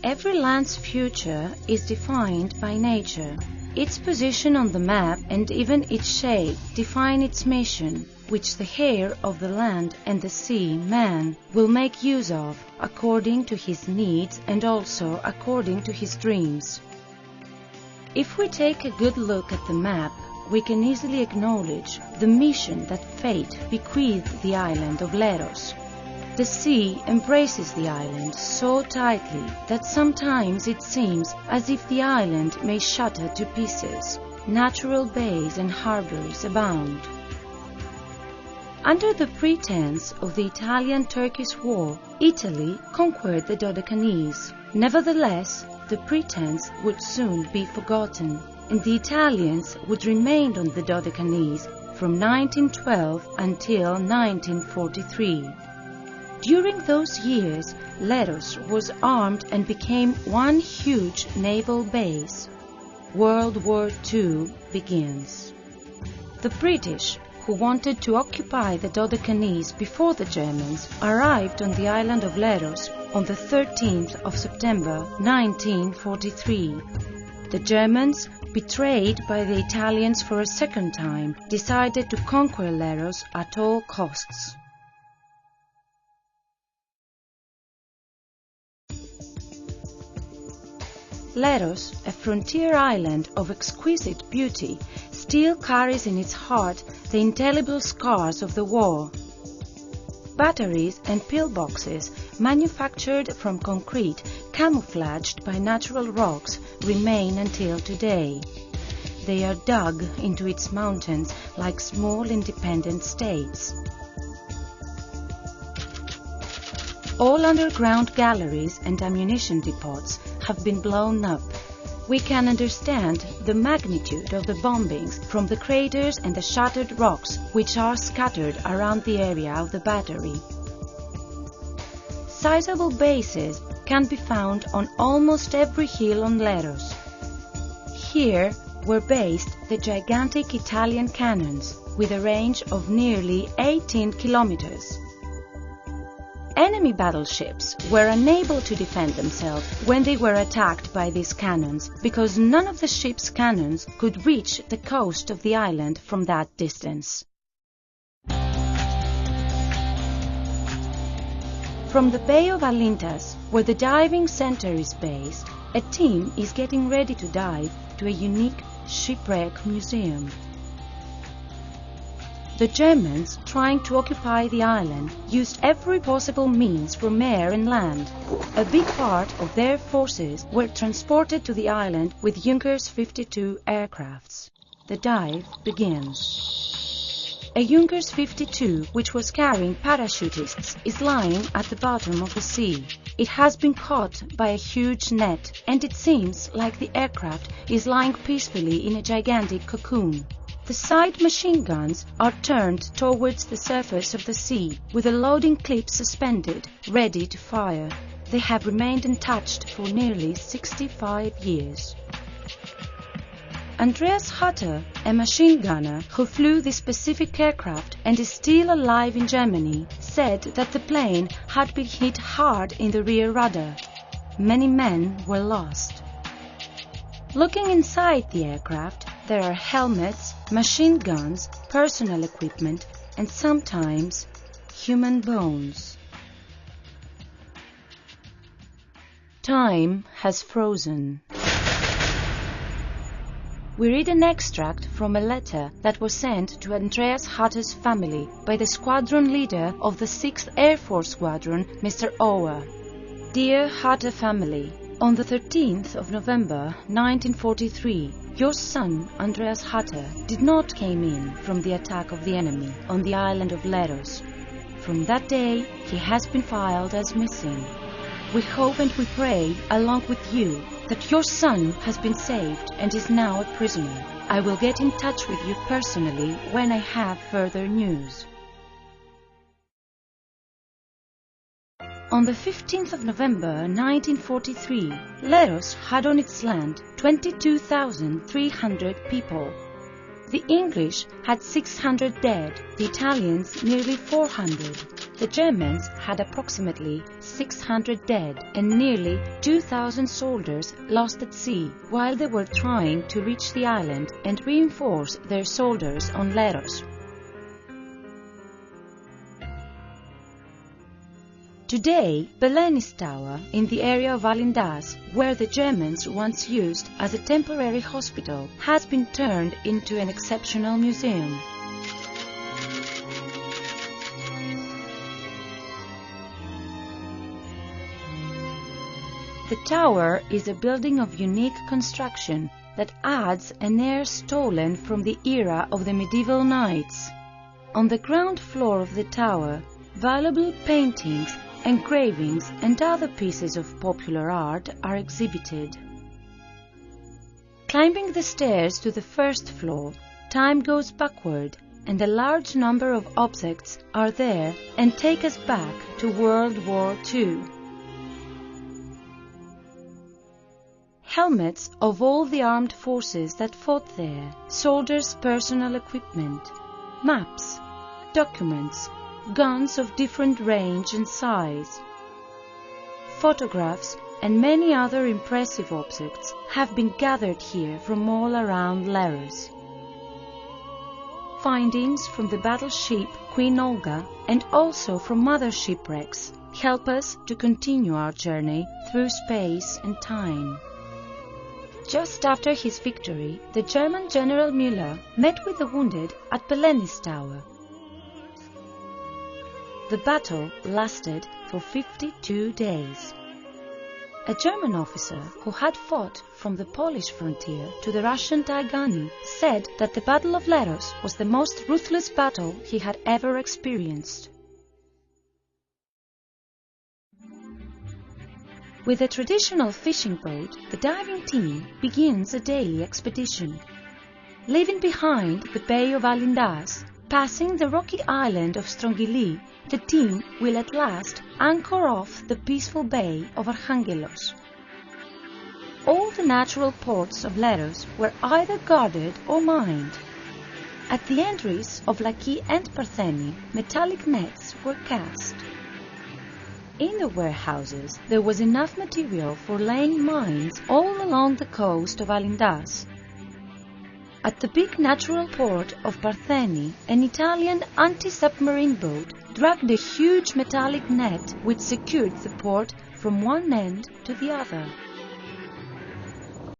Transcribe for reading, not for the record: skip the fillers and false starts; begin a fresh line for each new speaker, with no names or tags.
Every land's future is defined by nature. Its position on the map and even its shape define its mission, which the heir of the land and the sea, man, will make use of according to his needs and also according to his dreams. If we take a good look at the map, we can easily acknowledge the mission that fate bequeathed the island of Leros. The sea embraces the island so tightly that sometimes it seems as if the island may shatter to pieces. Natural bays and harbors abound. Under the pretense of the Italian-Turkish War, Italy conquered the Dodecanese. Nevertheless, the pretense would soon be forgotten, and the Italians would remain on the Dodecanese from 1912 until 1943. During those years, Leros was armed and became one huge naval base. World War II begins. The British, who wanted to occupy the Dodecanese before the Germans, arrived on the island of Leros on the 13th of September 1943. The Germans, betrayed by the Italians for a second time, decided to conquer Leros at all costs. Leros, a frontier island of exquisite beauty, still carries in its heart the indelible scars of the war. Batteries and pillboxes, manufactured from concrete, camouflaged by natural rocks, remain until today. They are dug into its mountains like small independent states. All underground galleries and ammunition depots have been blown up. We can understand the magnitude of the bombings from the craters and the shattered rocks which are scattered around the area of the battery. Sizable bases can be found on almost every hill on Leros. Here were based the gigantic Italian cannons with a range of nearly 18 kilometers. Enemy battleships were unable to defend themselves when they were attacked by these cannons because none of the ship's cannons could reach the coast of the island from that distance. From the Bay of Alintas, where the diving center is based, a team is getting ready to dive to a unique shipwreck museum. The Germans, trying to occupy the island, used every possible means from air and land. A big part of their forces were transported to the island with Junkers 52 aircrafts. The dive begins. A Junkers 52, which was carrying parachutists, is lying at the bottom of the sea. It has been caught by a huge net, and it seems like the aircraft is lying peacefully in a gigantic cocoon. The side machine guns are turned towards the surface of the sea, with a loading clip suspended, ready to fire. They have remained untouched for nearly 65 years. Andreas Hutter, a machine gunner who flew this specific aircraft and is still alive in Germany, said that the plane had been hit hard in the rear rudder. Many men were lost. Looking inside the aircraft, there are helmets, machine guns, personal equipment, and sometimes human bones. Time has frozen. We read an extract from a letter that was sent to Andreas Hutter's family by the squadron leader of the 6th Air Force Squadron, Mr. Ower. Dear Hutter family, on the 13th of November 1943, your son, Andreas Hutter, did not came in from the attack of the enemy on the island of Leros. From that day, he has been filed as missing. We hope and we pray, along with you, that your son has been saved and is now a prisoner. I will get in touch with you personally when I have further news. On the 15th of November 1943, Leros had on its land 22,300 people. The English had 600 dead, the Italians nearly 400. The Germans had approximately 600 dead and nearly 2,000 soldiers lost at sea while they were trying to reach the island and reinforce their soldiers on Leros. Today, Belenis Tower, in the area of Alindas, where the Germans once used as a temporary hospital, has been turned into an exceptional museum. The tower is a building of unique construction that adds an air stolen from the era of the medieval knights. On the ground floor of the tower, valuable paintings, engravings and other pieces of popular art are exhibited. Climbing the stairs to the first floor, time goes backward and a large number of objects are there and take us back to World War II. Helmets of all the armed forces that fought there, soldiers' personal equipment, maps, documents, guns of different range and size, photographs and many other impressive objects have been gathered here from all around Leros. Findings from the battleship Queen Olga and also from other shipwrecks help us to continue our journey through space and time. Just after his victory, the German General Müller met with the wounded at Belenis Tower. The battle lasted for 52 days. A German officer who had fought from the Polish frontier to the Russian Tigani said that the Battle of Leros was the most ruthless battle he had ever experienced. With a traditional fishing boat, the diving team begins a daily expedition. Leaving behind the Bay of Alindas, passing the rocky island of Strongili, the team will at last anchor off the peaceful bay of Archangelos. All the natural ports of Leros were either guarded or mined. At the entries of Laki and Partheni, metallic nets were cast. In the warehouses, there was enough material for laying mines all along the coast of Alindas. At the big natural port of Partheni, an Italian anti-submarine boat dragged a huge metallic net which secured the port from one end to the other.